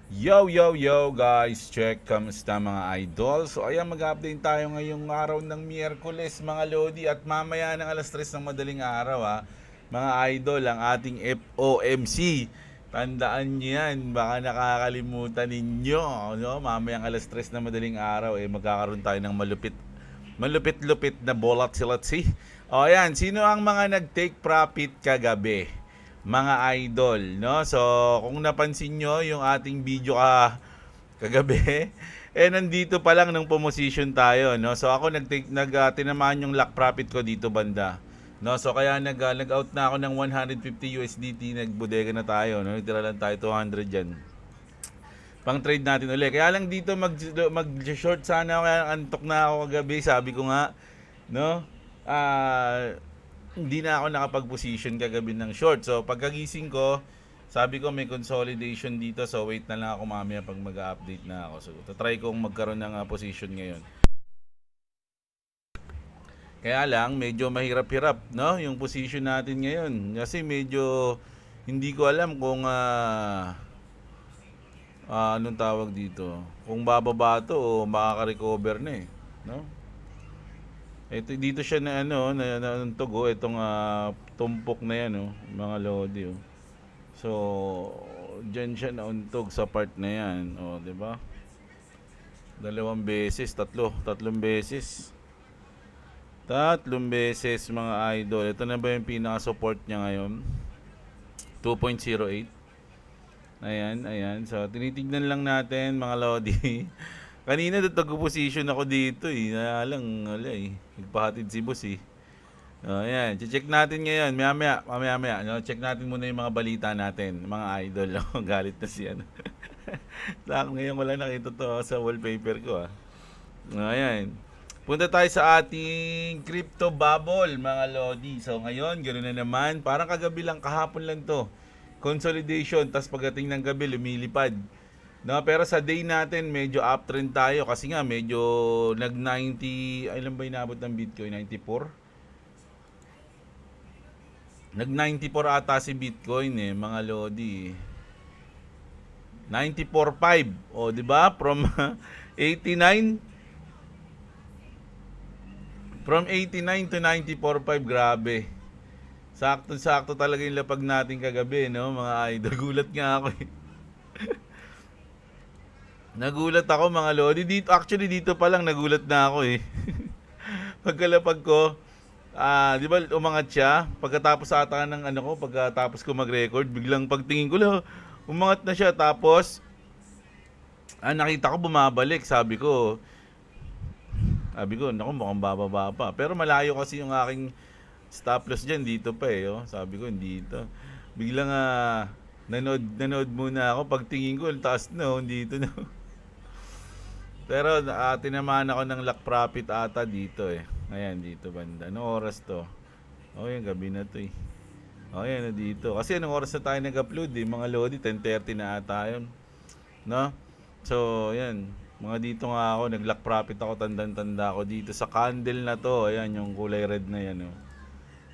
Yo, yo, yo guys, check, kamusta mga idol? So ayan, mag-update tayo ngayong araw ng Miyerkules mga Lodi at mamaya ng alas 3 ng madaling araw mga idol, ang ating FOMC. Tandaan nyo yan, baka nakakalimutan ninyo, no? Mamayang alas 3 ng madaling araw, magkakaroon tayo ng malupit-lupit na volatility. O ayan, sino ang mga nag-take profit kagabi? Mga idol, no? So, kung napansin nyo yung ating video kagabi, nandito pa lang ng position tayo, no? So, ako tinamaan yung lock profit ko dito banda. No, so kaya nag-out na ako ng 150 USDT, nagbodega na tayo, no? Tira lang tayo 200 diyan. Pang trade natin ulit. Kaya lang dito mag-short sana ako, kaya antok na ako kagabi, sabi ko nga, no? Hindi na ako nakapag-position kagabi ng short. So pagkagising ko, sabi ko may consolidation dito, so wait na lang ako mamaya pag mag-update na ako. So try kong magkaroon ng position ngayon. Kaya lang medyo mahirap-hirap, no? Yung position natin ngayon kasi medyo hindi ko alam kung anong tawag dito. Kung bababa to o makaka-recover na no? Ito dito siya na nanuntog itong tumpok na yan mga lodi So, diyan siya nauntog sa part na yan, 'di ba? Tatlong beses. Tatlong beses mga idol. Ito na ba yung pinaka-support niya ngayon? 2.08. Ayan. So, tinitignan lang natin mga lodi. Kanina nagpo-position ako dito lang, wala nagpahatid si boss ayan. Check natin ngayon. Mamaya. No? Check natin muna yung mga balita natin. Mga idol. Galit na siya. Ngayon wala nakita to sa wallpaper ko Ayan. Punta tayo sa ating crypto bubble mga lodi. So ngayon, ganoon na naman. Parang kagabi lang, kahapon lang to. Consolidation, tas pagdating ng gabi, lumilipad. No, pero sa day natin, medyo uptrend tayo kasi nga medyo nag-90, ilan ba inabot ng Bitcoin? 94? Nag-94 ata si Bitcoin mga lodi. 94.5. O, di ba? From 89 to 94.5, grabe. Sakto-sakto talaga yung lapag natin kagabi, no, mga idol. Gulat nga ako Nagulat ako mga lodi. Dito pa lang nagulat na ako Pagkalapag ko, di ba umangat siya? Pagkatapos ata ng pagkatapos ko mag-record, biglang pagtingin ko lang, umangat na siya. Tapos, nakita ko bumabalik. Sabi ko, naku, mukhang bababa pa. Pero malayo kasi yung aking stop loss dyan. Dito pa Sabi ko, dito. Biglang nanood muna ako. Pagtingin ko, taas na dito na. Pero tinamaan ako ng lock profit ata dito Ayan, dito banda. Anong oras to? Yung gabi na to Ayan na dito. Kasi anong oras na tayo nag-upload mga lodi, 10:30 na ata yun. No? So, ayan. Mga dito nga ako, nag-lock profit ako, tandang-tanda ako dito sa candle na to. Ayan, yung kulay red na yan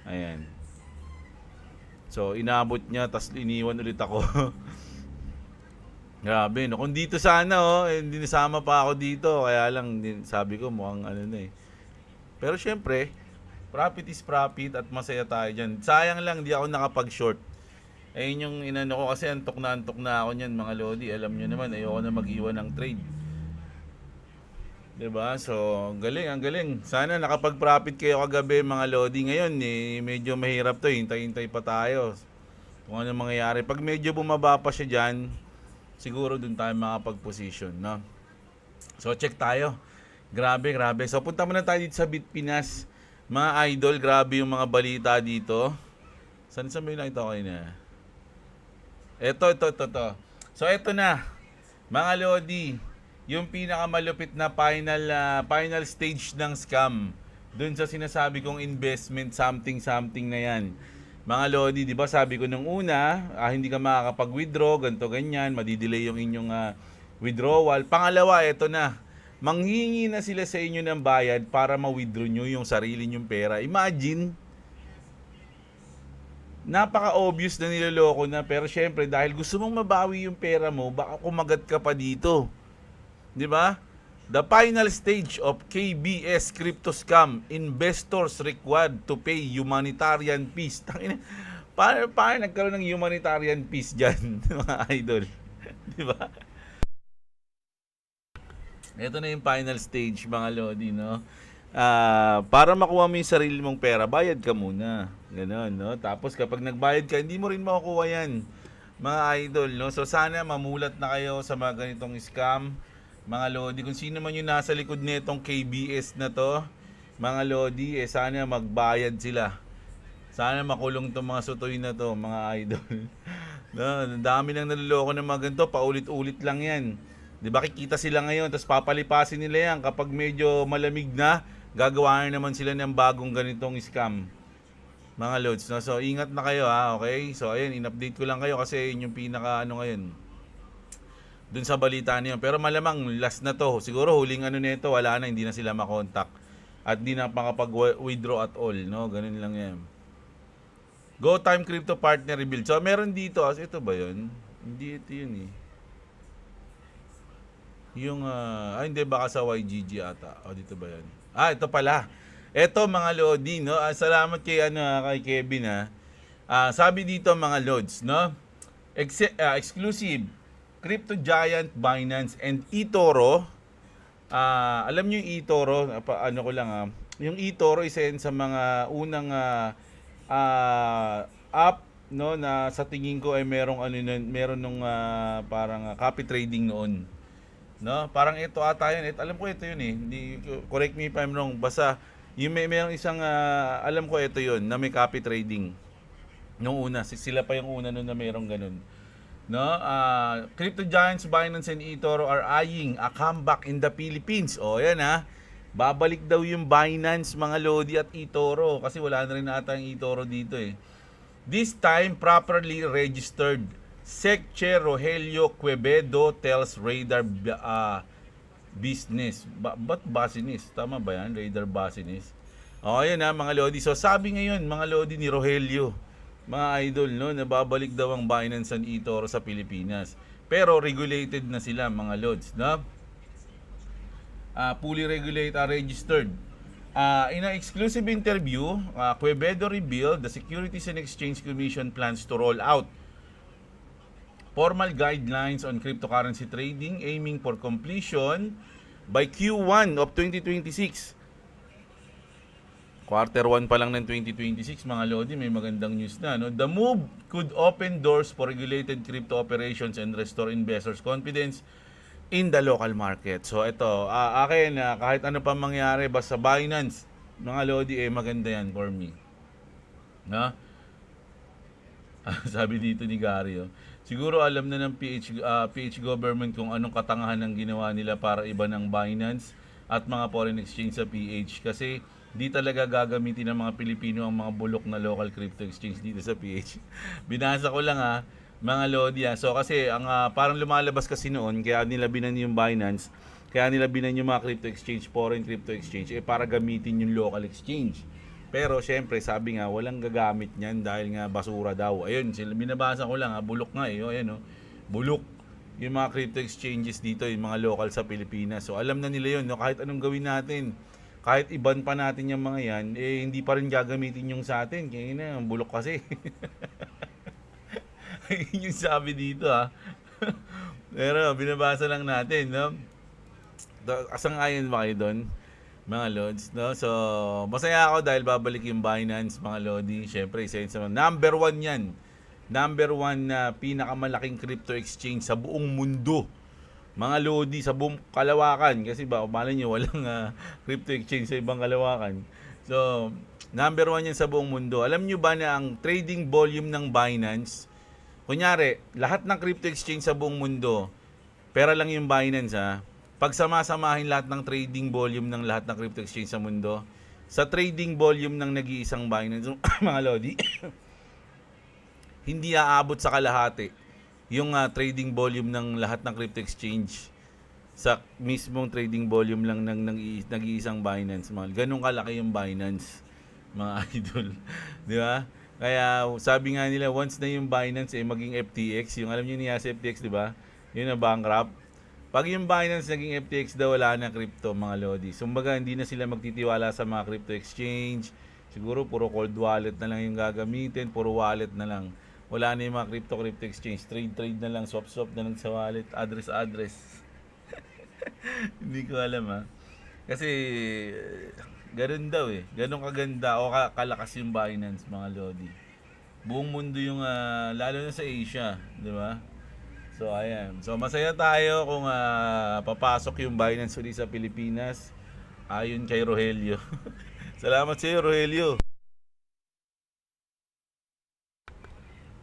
Ayan. So, inabot niya, tas iniwan ulit ako. Grabe, no. Kung dito sana, hindi nasama pa ako dito. Kaya lang, sabi ko, mukhang Pero syempre, profit is profit at masaya tayo dyan. Sayang lang, di ako nakapag-short. Ayun yung inano ko kasi antok na ako niyan mga lodi. Alam nyo naman, ayoko na mag-iwan ng trade. 'Di ba? So, ang galing. Sana nakapag-profit kayo kagabi mga lodi. Ngayon, medyo mahirap to. Hintay-hintay pa tayo. Kung ano mangyayari. Pag medyo bumaba pa siya diyan, siguro dun tayo makapag-position, no? So, check tayo. Grabe. So, punta muna tayo dito sa Bitpinas. Mga idol, grabe yung mga balita dito. Saan may nakita ko na? Ito. So, ito na. Mga lodi, yung pinakamalupit na final stage ng scam dun sa sinasabi kong investment something na yan. Mga lodi, di ba sabi ko nung una, hindi ka makakapag-withdraw, ganito ganyan, madidelay yung inyong withdrawal. Pangalawa, eto na. Manghingi na sila sa inyo ng bayad para ma-withdraw nyo yung sarili nyong pera. Imagine, napaka-obvious na niloloko na, pero syempre dahil gusto mong mabawi yung pera mo, baka kumagat ka pa dito. 'Di ba? The final stage of KBS crypto scam, investors required to pay humanitarian fees. Tangina, paano nagkaroon ng humanitarian fees diyan, mga idol? 'Di ba? Ito na yung final stage, mga lodi, no? Para makuha mo yung sarili mong pera, bayad ka muna. Ganon, no? Tapos kapag nagbayad ka, hindi mo rin makukuha yan, mga idol, no? So sana mamulat na kayo sa mga ganitong scam, mga lodi. Kung sino man yung nasa likod nitong KBS na to, mga lodi, sana magbayad sila. Sana makulong tong mga sutoy na to, mga idol. No, ang dami nang naloloko ng mga ganito, paulit-ulit lang yan. 'Di ba, kikita sila ngayon, tapos papalipasin nila yan kapag medyo malamig na, gagawa na naman sila ng bagong ganitong scam. Mga loads, no? So ingat na kayo, ha, okay? So ayun, in-update ko lang kayo kasi yun yung pinaka ano ngayon dun sa balita niyo. Pero malamang last na to. Siguro huling ano nito, wala na, hindi na sila makontak. At hindi na makapag-withdraw at all, no? Ganun lang yan. Go Time Crypto Partner Rebuild. So meron dito, ito ba yun? Hindi ito yun eh. Yung, hindi, baka sa YGG ata. O, dito ba yan? Ito pala. Ito, mga Lodi, no? Salamat kay, kay Kevin, ha. Sabi dito, mga Lods, no? Exclusive. Crypto Giant, Binance, and eToro. Alam nyo yung eToro? Ano ko lang, yung eToro, isa yan sa mga unang app, no, na sa tingin ko ay merong meron nung parang copy trading noon, no? Parang ito ata yun. Alam ko ito yun eh. Hindi, correct me if I'm wrong. Basta yung merong isang alam ko ito yun na may copy trading. Nung una, sila pa yung una noon na merong ganun. No? Crypto giants Binance and eToro are eyeing a comeback in the Philippines. O yan ha. Babalik daw yung Binance, mga Lodi, at eToro kasi wala na rin ata yung eToro dito eh. This time properly registered. SEC Chair Rogelio Quevedo tells Radar Business. Ba't Business? Tama ba yan? Radar Business. O yan ha, mga Lodi. So sabi ngayon, mga Lodi, ni Rogelio, mga idol, no, nababalik daw ang Binance and eToro sa Pilipinas. Pero regulated na sila, mga Lods, no? Fully regulated, registered. In an exclusive interview, Quevedo revealed the Securities and Exchange Commission plans to roll out formal guidelines on cryptocurrency trading aiming for completion by Q1 of 2026. Quarter 1 pa lang ng 2026, mga Lodi, may magandang news na, no? The move could open doors for regulated crypto operations and restore investors' confidence in the local market. So ito, akin, kahit ano pa mangyari, basta Binance, mga Lodi, maganda yan for me. No? Sabi dito ni Gary, siguro alam na ng PH government kung anong katangahan ng ginawa nila para iba ng Binance at mga foreign exchange sa PH, kasi di talaga gagamitin ng mga Pilipino ang mga bulok na local crypto exchange dito sa PH. Binasa ko lang mga Lodi. So kasi ang parang lumalabas kasi noon, kaya nila binan yung Binance, kaya nila binan yung mga crypto exchange, foreign crypto exchange, para gamitin yung local exchange. Pero syempre, sabi nga, walang gagamit niyan dahil nga basura daw. Ayun, binabasa ko lang, bulok nga ayan, bulok yung mga crypto exchanges dito, yung mga local sa Pilipinas. So alam na nila yun, no? Kahit anong gawin natin, kahit iban pa natin yung mga yan, hindi pa rin gagamitin yung sa atin. Kaya na, ang bulok kasi. Yung sabi dito Pero binabasa lang natin, no? Asang-ayon ba kayo doon, mga Lods, no? So, masaya ako dahil babalik yung Binance, mga Lodi. Syempre, isa yun sa number 1 yan. Number 1 na pinakamalaking crypto exchange sa buong mundo, mga Lodi, sa buong kalawakan. Kasi ba, malay nyo, walang crypto exchange sa ibang kalawakan. So, number 1 yan sa buong mundo. Alam nyo ba na ang trading volume ng Binance, kunyari, lahat ng crypto exchange sa buong mundo, pera lang yung Binance, pag sama-samahin lahat ng trading volume ng lahat ng crypto exchange sa mundo, sa trading volume ng nag-iisang Binance, mga Lodi, hindi aabot sa kalahati yung trading volume ng lahat ng crypto exchange sa mismong trading volume lang ng nag-iisang Binance. Ganun kalaki yung Binance, mga idol. Di ba? Kaya sabi nga nila, once na yung Binance maging FTX, yung alam niyo niya sa FTX, di ba? Yun na bankrupt. Pag yung Binance naging FTX daw, wala na crypto, mga lodi. Kumbaga, hindi na sila magtitiwala sa mga crypto exchange. Siguro, puro cold wallet na lang yung gagamitin, puro wallet na lang. Wala na yung mga crypto exchange. Trade na lang, swap na lang sa wallet, address. Hindi ko alam ha. Kasi, ganun daw eh. Ganun kaganda o kalakas yung Binance, mga lodi. Buong mundo yung, lalo na sa Asia, di ba? So, ayan. So, masaya tayo kung papasok yung Binance ulit sa Pilipinas. Ayon kay Rogelio. Salamat sa iyo, Rogelio.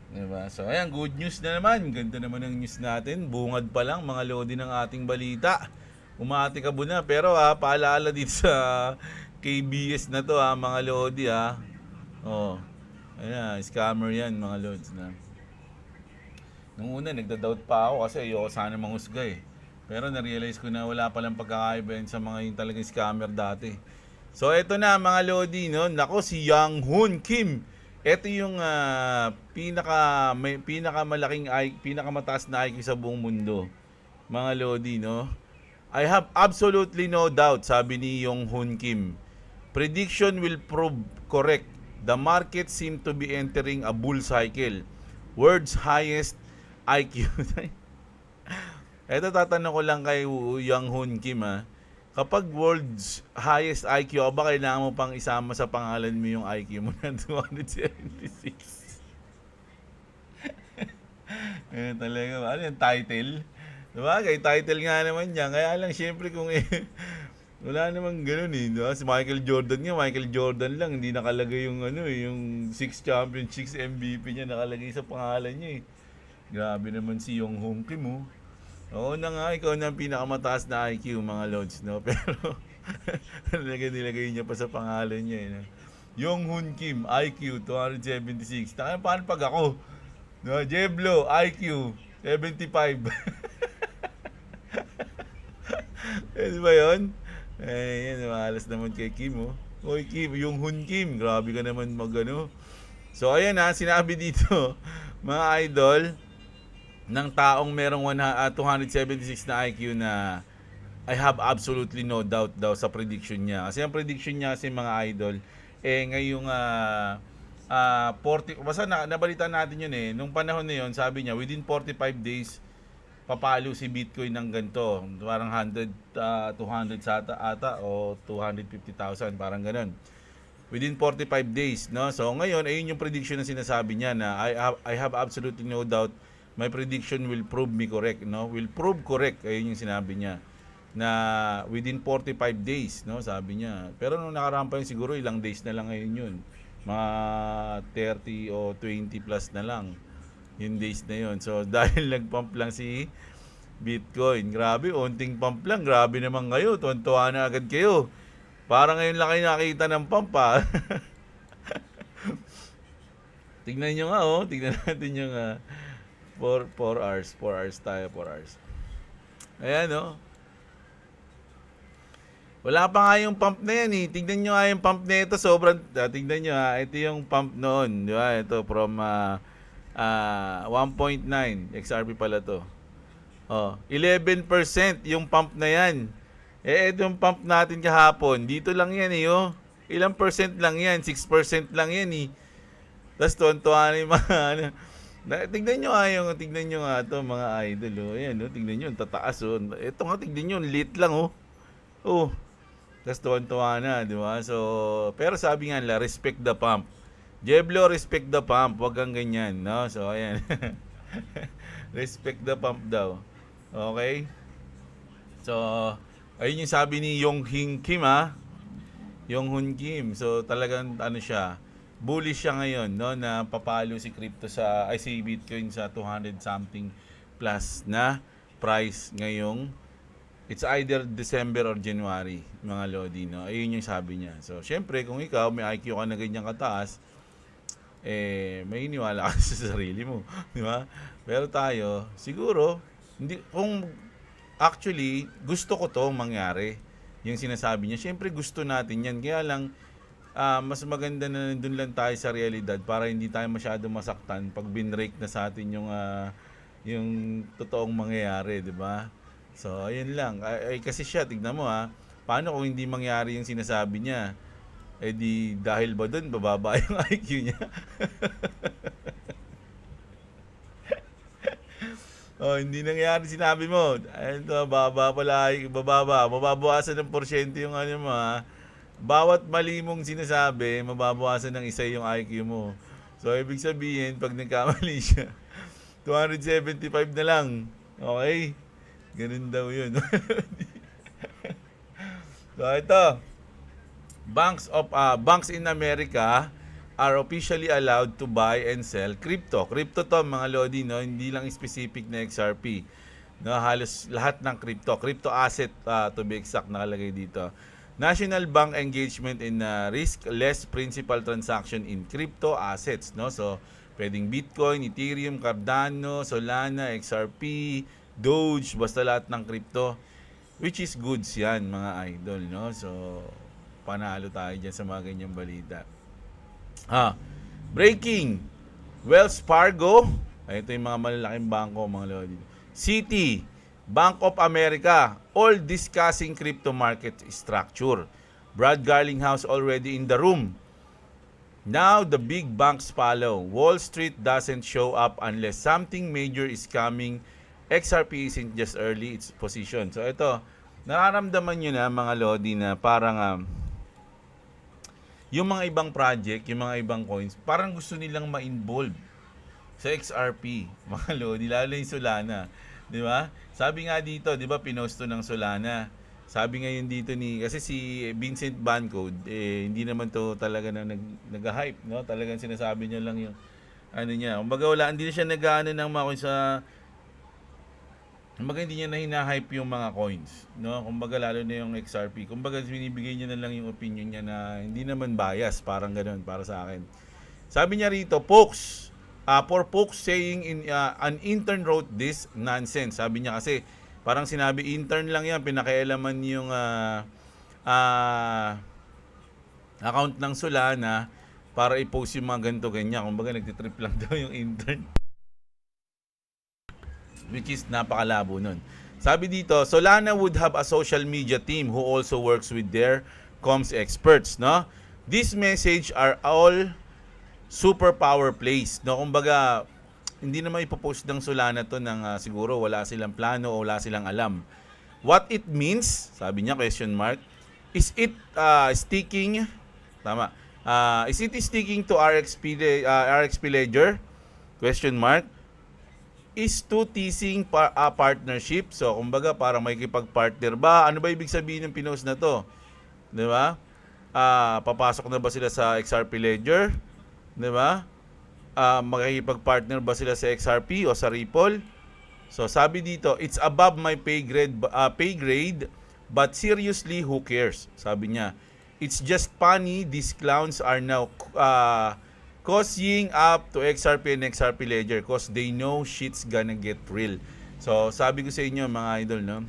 Diba? So, ayan. Good news na naman. Ganda naman ng news natin. Bungad pa lang, mga lodi ng ating balita. Umati ka muna. Pero paalala dito sa KBS na to mga lodi Oh. Ayan, scammer yan, mga lods na. Nung una, nagda-doubt pa ako kasi ayoko sana manghusga eh. Pero na-realize ko na wala palang pagkakaiba sa mga yung talagang scammer dati. So, eto na mga lodi, no? Nako, si Young Hoon Kim. Ito yung pinakamataas na IQ sa buong mundo. Mga lodi, no? I have absolutely no doubt, sabi ni Young Hoon Kim. Prediction will prove correct. The market seem to be entering a bull cycle. World's highest IQ. Ito tatanong ko lang kay Young Hoon Kim Kapag world's highest IQ, ba kailangan mo pang isama sa pangalan mo yung IQ mo na 276? Talaga, ano yung title? Diba? Kay title nga naman yan. Kaya lang, syempre kung wala namang ganun diba? Si Michael Jordan lang, hindi nakalagay yung yung 6 championships MVP niya nakalagay sa pangalan niya eh. Grabe naman si Young Hoon Kim Oo na nga, ikaw na ang pinakamataas na IQ, mga lods, no? Pero, nilagay niya pa sa pangalan niya, no? Young Hoon Kim, IQ, 276. Paano pag ako? No, Jeblo, IQ, 75. Di ba yun? Yan, mahalas naman kay Kim, Oy, Kim, Young Hoon Kim, grabe ka naman So, ayan sinabi dito, mga idol, ng taong merong 276 na IQ na I have absolutely no doubt daw sa prediction niya. Kasi ang prediction niya kasi mga idol, ngayong 40, basta nabalitaan natin yun nung panahon na yun, sabi niya, within 45 days, papalo si Bitcoin ng ganito. Parang 200 ata o 250,000, parang ganun. Within 45 days, no? So ngayon, ayun yung prediction na sinasabi niya na I have absolutely no doubt my prediction will prove me correct, no? Will prove correct, ayun yung sinabi niya. Na within 45 days, no? Sabi niya. Pero nung nakaraan pa yun, siguro ilang days na lang ngayon yun. Mga 30 o 20 plus na lang yung days na yun. So, dahil nag-pump lang si Bitcoin. Grabe, onting pump lang. Grabe naman kayo. Tuwan-tuwa na agad kayo. Parang ngayon lang kayo nakita ng pump Tignan nyo nga Tignan natin yung 4 hours. 4 hours tayo, 4 hours. Ayan Wala pa nga yung pump na yan Tignan nyo nga yung pump na ito. Sobrang, tignan nyo ito yung pump noon. Di ba? Ito from 1.9. XRP pala to. 11% yung pump na yan. Ito yung pump natin kahapon. Dito lang yan Ilang percent lang yan? 6% lang yan Tapos tuwan-tuwa na yung mga tignan nyo nga ito mga idol Ayan tignan nyo, tataas Ito nga tignan nyo, lit lang Tapos tuwan-tuwa na, di ba? So, pero sabi nga nila, respect the pump. Jeblo, respect the pump. Huwag kang ganyan, no? So, ayan. Respect the pump daw. Okay? So, ayun yung sabi ni Young Hoon Kim, Young Hoon Kim. So, talagang siya, bullish siya ngayon, no? Na papalo si si Bitcoin sa 200 something plus na price ngayong it's either December or January, mga lodi, no? Ayun yung sabi niya. So, syempre, kung ikaw may IQ ka na ganyan kataas, may iniwala ka sa sarili mo, di ba? Pero tayo, siguro, actually, gusto ko to mangyari. Yung sinasabi niya, syempre gusto natin yan. Kaya lang, mas maganda na nandun lang tayo sa realidad para hindi tayo masyado masaktan pag binrake na sa atin yung totoong mangyayari, di ba? So, ayun lang. Ay, kasi siya, tignan mo paano kung hindi mangyari yung sinasabi niya? Eh di dahil ba doon bababa yung IQ niya? Oh, hindi nangyari sinabi mo. Ayun to, baba pala, bababa. Mababawasan ng porsyento yung ano mo Bawat mali mong sinasabi, mababawasan ng isa yung IQ mo. So, ibig sabihin, pag nagkamali siya, 275 na lang. Okay? Ganun daw yun. So, ito. Banks in America are officially allowed to buy and sell crypto. Crypto to mga lodi, no? Hindi lang specific na XRP. No, halos lahat ng crypto asset to be exact nakalagay dito. National Bank engagement in risk-less principal transaction in crypto assets, no? So, pwedeng Bitcoin, Ethereum, Cardano, Solana, XRP, Doge, basta lahat ng crypto, which is goods 'yan, mga idol, no? So, panalo tayo diyan sa mga ganyang balita. Breaking. Wells Fargo, ito yung mga malalaking bangko, mga lodi. Citi, Bank of America, all discussing crypto market structure. Brad Garlinghouse already in the room. Now the big banks follow. Wall Street doesn't show up unless something major is coming. XRP isn't just early its position. So ito, nararamdaman nyo na mga lodi na parang yung mga ibang project, yung mga ibang coins, parang gusto nilang ma-involve sa XRP, mga lodi, lalo yung Solana. Di ba? Sabi nga dito, di ba, pinosto ng Solana. Sabi ngayon dito kasi si Vincent Bancode, hindi naman to talaga na nag-hype, no? Talagang sinasabi niya lang yung, ano niya. Kumbaga wala, hindi na siya nag-ano ng mga coins kumbaga hindi niya na hina-hype yung mga coins, no? Kumbaga lalo na yung XRP. Kumbaga binibigay niya na lang yung opinion niya na hindi naman bias, parang ganoon para sa akin. Sabi niya rito, for folks saying an intern wrote this nonsense. Sabi niya kasi parang sinabi intern lang yan, pinakialaman yung account ng Solana para i-post yung mga ganito ganyan. Kumbaga nagtitrip lang daw yung intern. Which is napakalabo nun. Sabi dito, Solana would have a social media team who also works with their comms experts, no? This message are all super power plays, no? Kumbaga, hindi naman ipopost ng Solana to ng siguro wala silang plano o wala silang alam. What it means, sabi niya, question mark, is it sticking, tama, is it sticking to RXP Ledger? Question mark. Is to teasing partnership. So, kumbaga, parang may kipag-partner ba? Ano ba ibig sabihin ng pinost na to? Di ba? Papasok na ba sila sa XRP Ledger? Di ba? Makikipag-partner ba sila sa XRP o sa Ripple? So, sabi dito, it's above my pay grade, but seriously, who cares? Sabi niya, it's just funny these clowns are now cozying up to XRP and XRP Ledger cause they know shit's gonna get real. So, sabi ko sa inyo mga idol, no?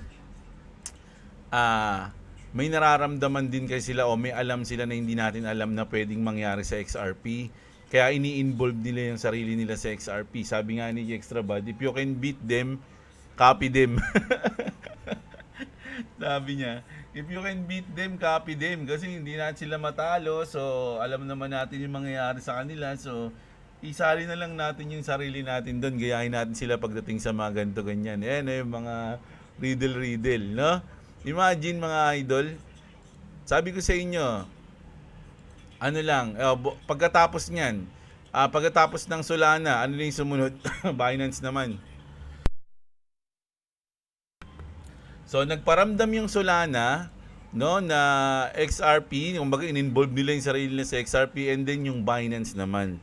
May nararamdaman din kasi sila o may alam sila na hindi natin alam na pwedeng mangyari sa XRP. Kaya ini-involve nila yung sarili nila sa XRP. Sabi nga ni Extrabad, if you can beat them, copy them. Sabi niya, if you can beat them, copy them. Kasi hindi natin sila matalo. So, alam naman natin yung mangyayari sa kanila. So, isali na lang natin yung sarili natin doon. Gayahin natin sila pagdating sa mga ganito ganyan. Yung mga riddle, no? Imagine mga idol. Sabi ko sa inyo, ano lang, pagkatapos niyan, pagkatapos ng Solana, ano na yung sumunod? Binance naman. So, nagparamdam yung Solana, no, na XRP, kumbaga in-involve nila yung sarili nila sa XRP, and then yung Binance naman.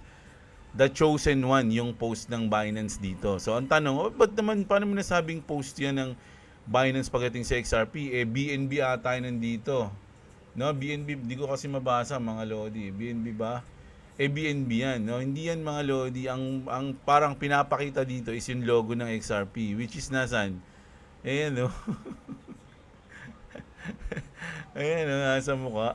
The chosen one, yung post ng Binance dito. So, ang tanong, ba't naman, paano mo nasabing post yan ng Binance pagdating sa XRP? BNB ata yun nandito. No, BNB, di ko kasi mabasa mga lodi. BNB ba? BNB yan, no? Hindi yan mga lodi. Ang parang pinapakita dito is yung logo ng XRP, which is nasan? Ayan, no? Ayan, nasa mukha.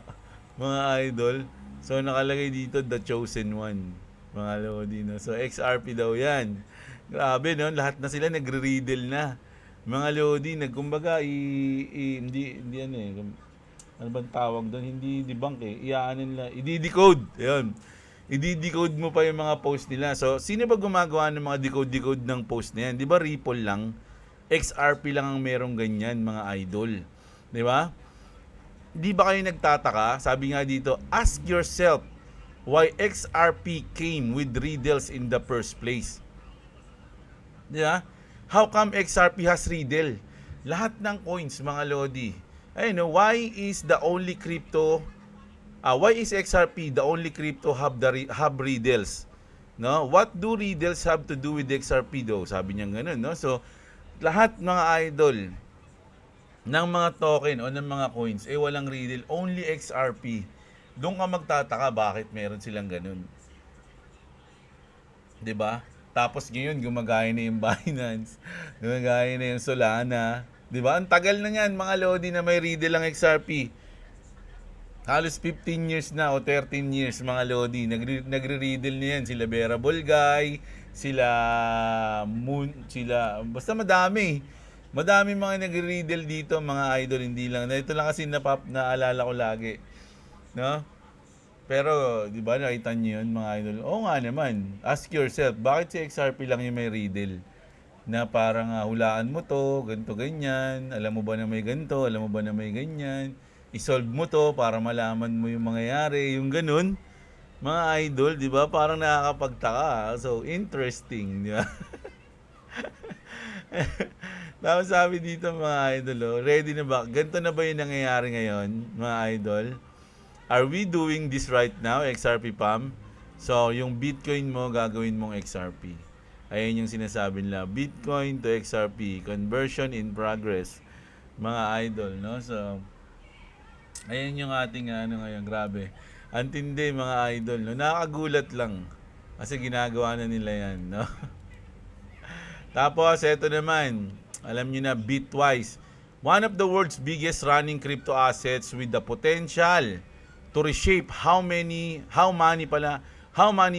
Mga idol. So nakalagay dito The Chosen One, mga lodi, no? So XRP daw yan. Grabe, no? Lahat na sila nagre-riddle na. Mga lodi, nagkumbaga, hindi ano eh, ano bang tawag doon? Hindi debunk eh. Iyaanin nila, i-decode. Ayun. I-decode mo pa yung mga post nila. So, sino ba gumagawa ng mga decode-decode ng post na yan? Di ba Ripple lang? XRP lang ang merong ganyan, mga idol. Di ba? Di ba kayo nagtataka? Sabi nga dito, ask yourself why XRP came with riddles in the first place. Di ba? How come XRP has riddle? Lahat ng coins, mga lodi. Ayun, no, why is XRP the only crypto have riddles? No? What do riddles have to do with XRP though? Sabi niya ganoon, no? So, lahat mga idol ng mga token o ng mga coins, walang riddle, only XRP. Doon ka magtataka bakit meron silang ganun. 'Di ba? Tapos ngayon gumagaya na yung Binance, gumagaya na yung Solana, 'di ba? Ang tagal na niyan, mga lodi, na may riddle ang XRP. Halos 15 years na o 13 years, mga lodi. Nagre-riddle na yan. Sila Bearable Guy, sila Moon, sila... Basta madami. Madami mga nagre-riddle dito, mga idol. Hindi lang. Ito lang kasi naalala ko lagi. No? Pero, di ba, nakita niyo yun, mga idol? Oo nga naman. Ask yourself, bakit si XRP lang yung may riddle? Na parang hulaan mo to, ganito, ganyan. Alam mo ba na may ganito? Alam mo ba na may ganyan? I-solve mo to para malaman mo yung mangyayari, yung ganun. Mga idol, di ba? Parang nakakapagtaka. So, interesting, di ba? Tapos sabi dito, mga idol, ready na ba? Ganito na ba yung nangyayari ngayon, mga idol? Are we doing this right now, XRP Pam? So, yung Bitcoin mo, gagawin mong XRP. Ayan yung sinasabi nila. Bitcoin to XRP. Conversion in progress. Mga idol, no? So, ayan yung ating ngayon, grabe. Antindi, mga idol, no? Nakakagulat lang. Kasi ginagawa na nila yan, no? Tapos, eto naman. Alam nyo na, Bitwise. One of the world's biggest running crypto assets with the potential to reshape how money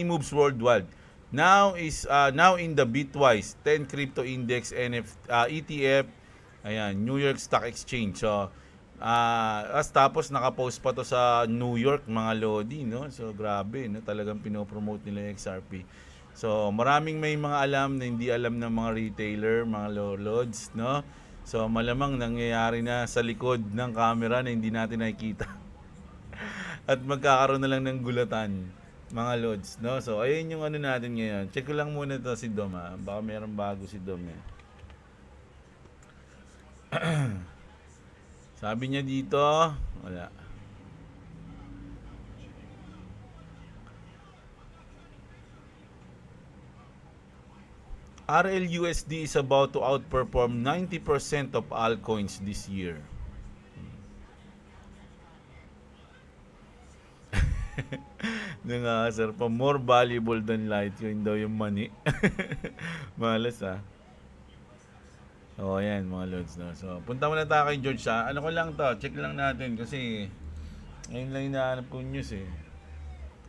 moves worldwide. Now in the Bitwise 10 crypto index ETF, ayan, New York Stock Exchange. So tapos nakapost pa to sa New York, mga lodi, no? So grabe, no? Talagang pinopromote nila yung XRP. So maraming may mga alam na hindi alam ng mga retailer, mga lods, no? So malamang nangyayari na sa likod ng camera na hindi natin nakikita. At magkakaroon na lang ng gulatan, mga lods, no? So ayun yung ano natin ngayon. Check ko lang muna to si Dom, ha? Baka meron bago si Dom, eh. Sabi niya dito, wala. RLUSD is about to outperform 90% of altcoins this year. Sir, pa more valuable than Litecoin daw yung money. Malas, ha. O, ayan, mga lods, no? So, punta muna tayo kay George, ha. Ano ko lang to, check lang natin kasi ngayon lang hinahanap kong news, eh.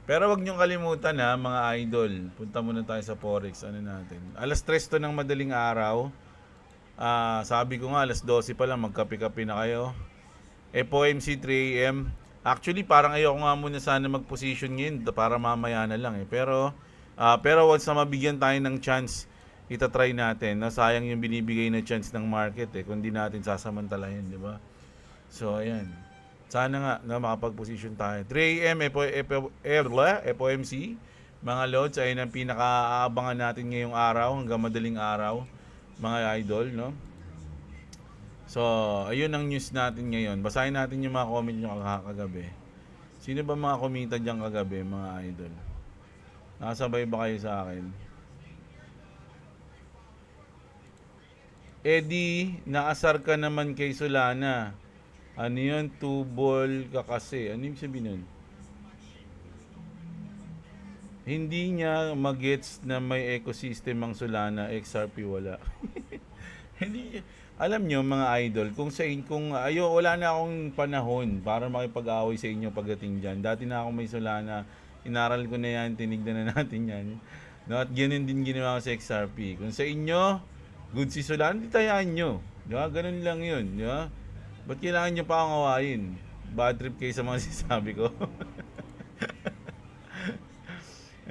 Pero wag niyong kalimutan, ha, mga idol. Punta muna tayo sa Forex, ano natin. Alas 3 to ng madaling araw. Sabi ko nga, alas 12 pa lang, magkape-kape na kayo. FOMC 3 AM. Actually, parang ayoko nga muna sana mag-position ngayon para mamaya na lang, eh. Pero once na mabigyan tayo ng chance, itatry natin. Sayang yung binibigay na chance ng market, eh, kung di natin sasamantalahin, di ba? So, ayan. Sana nga na makapag-position tayo. 3 AM FOMC. Mga lods, ayun ang pinaka-aabangan natin ngayong araw hanggang madaling araw, mga idol, no? So, ayun ang news natin ngayon. Basahin natin yung mga comment nyo kagabi. Sino ba mga komita dyan kagabi, mga idol? Nakasabay ba kayo sa akin? Eddie, naasar ka naman kay Solana. Ano yun? Tubol ka kasi. Ano yung sabihin nun? Hindi niya magets na may ecosystem ang Solana, XRP wala. Hindi. Alam nyo mga idol, kung wala na akong panahon para makipag-away sa inyo pagdating diyan. Dati na ako may Solana, inaral ko na yan, tinignan na natin yan. No, at ganun din ginawa ko sa XRP. Kung sa inyo, good si Solana, di tayaan nyo. Di ba? Ganun lang yun. Di ba? Ba't kailangan nyo pa akong awayin? Bad trip kayo sa mga sinasabi ko.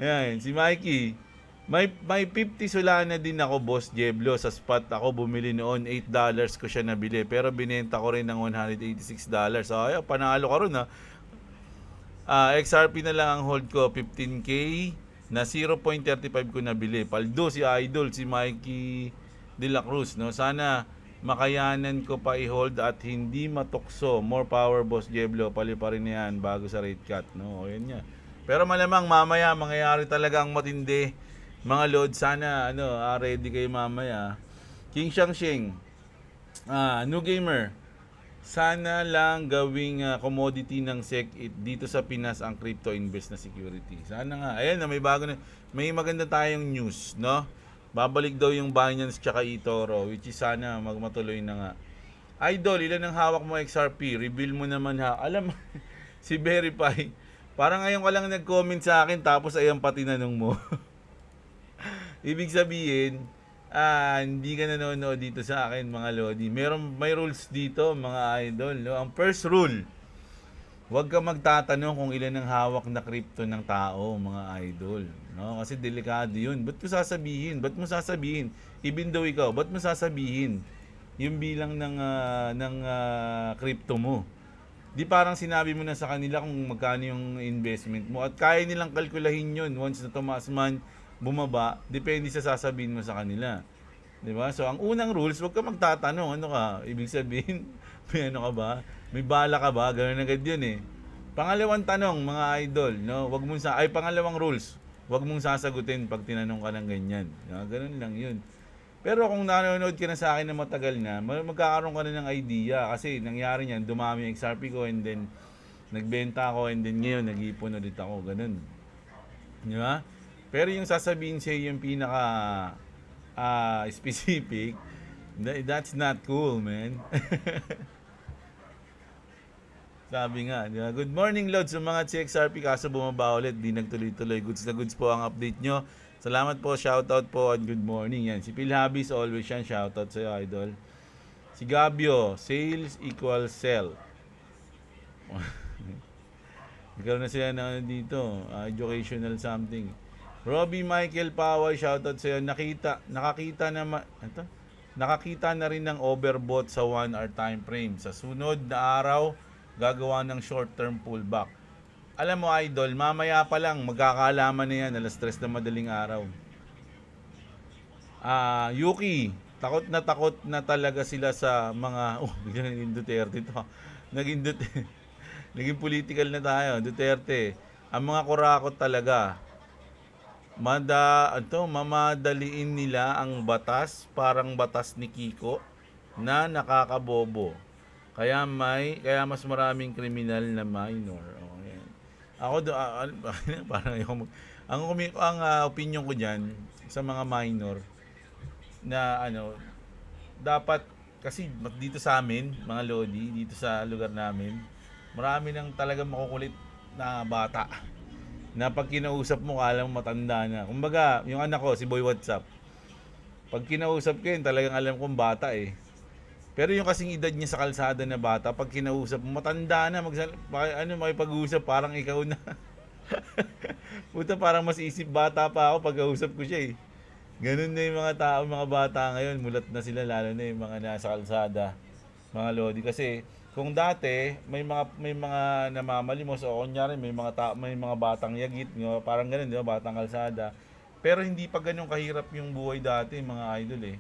Ayan, si Mikey. May 50 Solana din ako, Boss Jeblo. Sa spot ako bumili noon, $8 ko siya nabili. Pero binenta ko rin ng $186. So, ay, panalo ka rin ha. XRP na lang ang hold ko, 15K. Na 0.35 ko nabili. Paldo si Idol, si Mikey De La Cruz. No? Sana makayanan ko pa i-hold at hindi matukso. More power, Boss Jeblo. Pali pa rin yan bago sa rate cut. No? O, yan nga. Pero malamang mamaya mangyayari talaga ang matindi. Mga load, sana ready kayo mamaya. King Shangsheng, New Gamer, sana lang gawing commodity ng SecET dito sa Pinas ang crypto invest na security. Sana nga. Ayan na, may maganda tayong news, no? Babalik daw yung Binance tsaka eToro, which is sana magmatuloy na nga. Idol, ilan ang hawak mo XRP? Reveal mo naman ha. Alam si Verify, parang ngayon ka lang nag-comment sa akin tapos ayan pa tinanong mo. Ibig sabihin, hindi ka nanonood dito sa akin mga lodi. May rules dito mga idol. No? Ang first rule, huwag ka magtatanong kung ilan ang hawak na crypto ng tao mga idol. No? Kasi delikado yun. Ba't mo sasabihin? Even though ikaw, ba't mo sasabihin yung bilang ng crypto mo? Di parang sinabi mo na sa kanila kung magkano yung investment mo at kaya nilang kalkulahin yun once na tumaas man, bumaba, depende sa sasabihin mo sa kanila. 'Di ba? So ang unang rules, wag ka magtatanong, ano ka? Ibig sabihin, may ano ka ba? May bala ka ba? Ganun agad 'yun eh. Pangalawang tanong, mga idol, no? Pangalawang rules, wag mong sasagutin pag tinanong ka ng ganyan. Ganun lang 'yun. Pero kung nanonood ka na sa akin na matagal na, magkakaroon ka na ng idea kasi nangyari niyan, dumami yung XRP ko and then nagbenta ako and then ngayon nag-iipon ulit ako, ganun. Di ba? Pero yung sasabihin sa'yo yung pinaka specific, that's not cool, man. Sabi nga, di ba? Good morning, Lods. Sa mga CXRP, kaso bumaba ulit, di nagtuloy-tuloy. Goods na goods po ang update nyo. Salamat po, shoutout po, and good morning. Yan. Si Phil Habis, always yan, shoutout sa'yo, idol. Si Gabio, sales equals sell. Ikaw na sila na dito, educational something. Robbie Michael Paway, shoutout sa'yo. Nakakita na rin ng overbought sa 1 hour time frame. Sa sunod na araw, gagawa ng short-term pullback. Alam mo, idol, mamaya pa lang, magkakaalaman na yan, alas 3 na madaling araw. Yuki, takot na talaga sila sa mga, biglang naging Duterte to. Naging political na tayo, Duterte. Ang mga kurakot talaga, mamadaliin nila ang batas, parang batas ni Kiko, na nakakabobo. Kaya mas maraming kriminal na minor. Oh, yan. Ako parang ang opinion ko diyan sa mga minor na dapat kasi dito sa amin, mga lodi, dito sa lugar namin, marami nang talagang makukulit na bata. Na pag kinausap mo, kala mo matanda na. Kumbaga, yung anak ko, si Boy WhatsApp, pag kinausap ko yun, talagang alam kong bata eh. Pero yung kasing edad niya sa kalsada na bata, pag kinausap mo, matanda na, makipag-usap, parang ikaw na. Puta, parang mas isip bata pa ako pag kausap ko siya eh. Ganun na yung mga tao, mga bata ngayon, mulat na sila, lalo na yung mga nasa kalsada, mga lodi. Kasi, kung dati may mga namamalimos o kunyari may mga batang yagit, parang ganoon, di ba, batang kalsada. Pero hindi pa ganoon kahirap yung buhay dati, mga idol eh.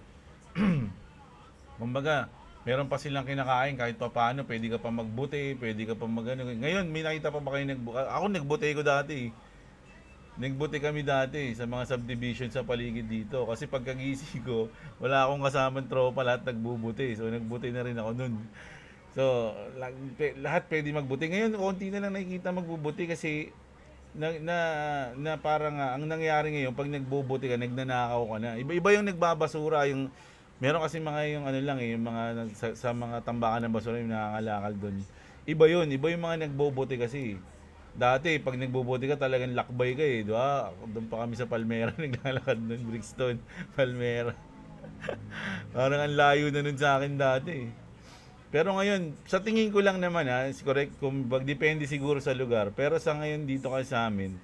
Kumbaga, meron pa silang kinakain kahit pa paano, pwede ka pa magbuti, pwede ka pa magano. Ngayon, may nakita pa ba kayo ako nagbuti ko dati. Nagbuti kami dati sa mga subdivision sa paligid dito kasi pagkagising ko, wala akong kasamang tropa, lahat nagbubuti. So nagbuti na rin ako nun. So, lahat pwede magbuti. Ngayon, konti na lang nakikita magbubuti kasi parang ang nangyari ngayon, pag nagbubuti ka, nagnanakaw ka na. Iba-iba yung nagbabasura, yung Meron kasi mga yung ano lang yung mga sa mga tambakan ng basura yung nangangalakal doon. Iba yun, iba yung mga nagbobote kasi. Dati, pag nagbobote ka, talagang lakbay ka eh, di ba? Doon pa kami sa Palmera, naglalakad doon, Brixton, Palmera. Parang ang layo na nun sa akin dati eh. Pero ngayon, sa tingin ko lang naman ha, is correct, kung depende siguro sa lugar. Pero sa ngayon dito kasi sa amin,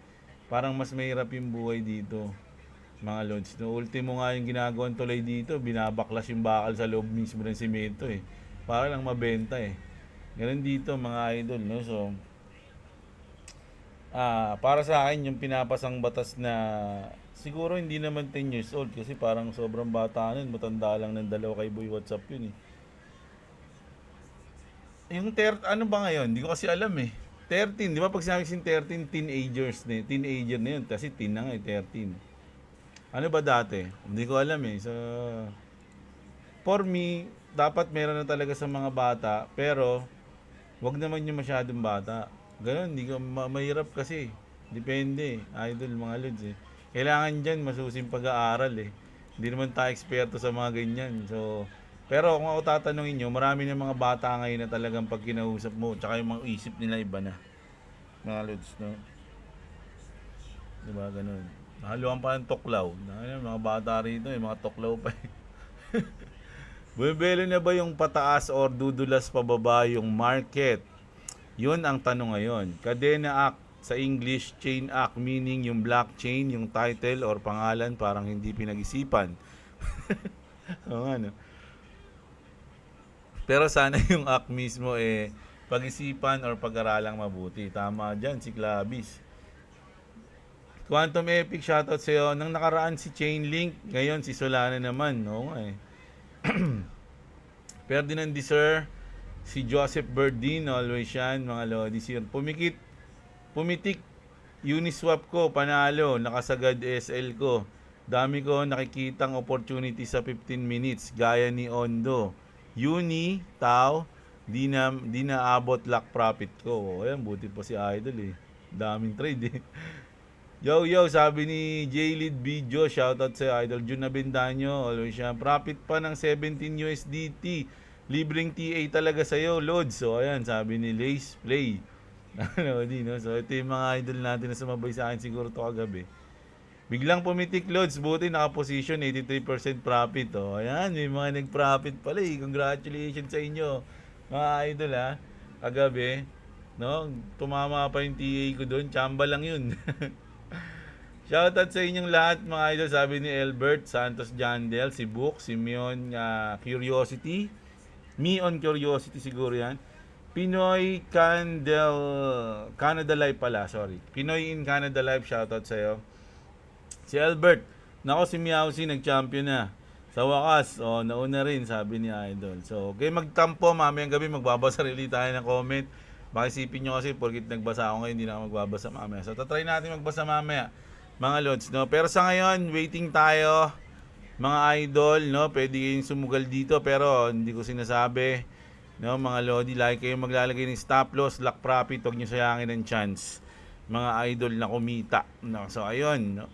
parang mas mahirap yung buhay dito. Mga lods, no ultimo nga yung ginagawang tulay dito, binabaklas yung bakal sa loob mismo ng simento eh. Para lang mabenta eh. Ganun dito mga idol, no? So, para sa akin yung pinapasang batas na siguro hindi naman 10 years old kasi parang sobrang bata nun, matanda lang ng dalawa kay Boy WhatsApp yun eh. Yung ano ba ngayon? Hindi ko kasi alam eh. 13, di ba pag sinabi kasing 13, teenager na yun. Kasi teen na nga eh, 13. Ano ba dati? Hindi ko alam eh. So, for me, dapat meron na talaga sa mga bata, pero wag naman yung masyadong bata. Ganon, hindi ko mahirap kasi. Depende, idol mga lods eh. Kailangan dyan masusing pag-aaral eh. Hindi naman tayo eksperto sa mga ganyan. So, pero kung ako tatanungin nyo, marami ng mga bata ngayon na talagang pag kinausap mo, tsaka yung mga isip nila iba na. Mga lods, no? Diba, ganun. Nahaluan pa ng tuklaw. Mga bata rito, mga tuklaw pa eh. Bumibelo na ba yung pataas or dudulas pababa yung market? Yun ang tanong ngayon. Kadena Act sa English, Chain Act meaning yung blockchain, yung title or pangalan parang hindi pinag-isipan. Oo nga, no? Pero sana yung act mismo pag-isipan or pag-aralang mabuti. Tama dyan si Clavis. Quantum Epic, shoutout sa'yo. Nang nakaraan si Chainlink, ngayon si Solana naman. Oo nga eh. Ferdinand Deser, si Joseph Berdin, always yan, mga lodi. Pumitik, Uniswap ko, panalo, nakasagad SL ko. Dami ko nakikitang opportunity sa 15 minutes, gaya ni Ondo. Tao, di na abot lock profit ko. Ayan, buti pa si Idol eh. Daming trade eh. Yo, sabi ni J-Lead Video, shoutout sa Idol Jun Abendaño, always siya. Profit pa ng 17 USDT. Libreng TA talaga sa'yo, Lods. So, ayan, sabi ni Lace Play. No? So, ito yung mga idol natin na sumabay sa akin siguro to kagabi. Biglang pumitik, Lods. Buti naka-position, 83% profit. Oh, ayan, may mga nag-profit pala eh. Congratulations sa inyo, mga idol ha. Kagabi, no? Tumama pa yung TA ko doon. Chamba lang yun. Shoutout sa inyong lahat mga idol, sabi ni Albert Santos Jandel, si Book, si Mion Curiosity. Mion Curiosity siguro yan. Pinoy Canada Live pala, sorry. Pinoy in Canada Live, shoutout sa'yo. Si Albert, nako si Miausi nag-champion na. Sa wakas, nauna rin, sabi ni Idol. So, okay, magtampo, mamayang gabi, magbabasa rin tayo ng comment. Bakisipin nyo kasi, porkit nagbasa ako ngayon, hindi na ako magbabasa mamaya. So, tatry natin magbasa mamaya, mga lods, no? Pero sa ngayon, waiting tayo, mga idol, no? Pwede kayong sumugal dito, pero hindi ko sinasabi, no? Mga lodi, lagi kayong maglalagay ng stop loss, lock profit, huwag nyo sayangin ng chance, mga idol na kumita, no? So, ayun, no?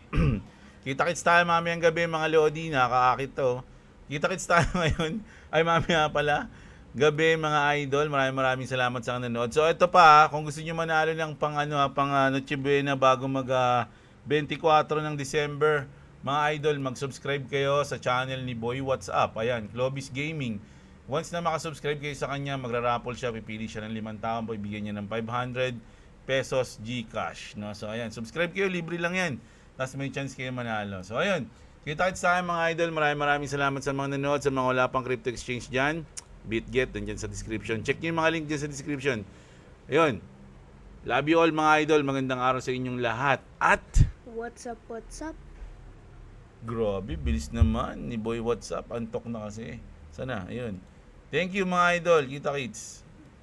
Kita-kits tayo mamayang gabi, mga lodi, nakakaakit to. Kita-kits tayo ngayon, ay mamaya pala, gabi mga idol, maraming salamat sa nanonood. So, ito pa, kung gusto nyo manalo ng pang Noche Buena bago mag 24 ng December, mga idol, mag-subscribe kayo sa channel ni Boy WhatsApp. Ayan, Clovis Gaming. Once na makasubscribe kayo sa kanya, magra-raffle siya, pipili siya ng 5 tao, bibigyan niya ng 500 pesos GCash. No? So, ayan, subscribe kayo, libre lang yan. Tapos may chance kayo manalo. So, ayun, kita-kits sa akin mga idol. Maraming salamat sa mga nanonood, sa mga wala pang crypto exchange dyan. BitGet, nandiyan sa description. Check nyo yung mga link dyan sa description. Ayun, love you all mga idol. Magandang araw sa inyong lahat. At What's up? grabe, bilis naman ni Boy WhatsApp. Antok na kasi. Sana, ayun. Thank you mga idol. Kita-kits.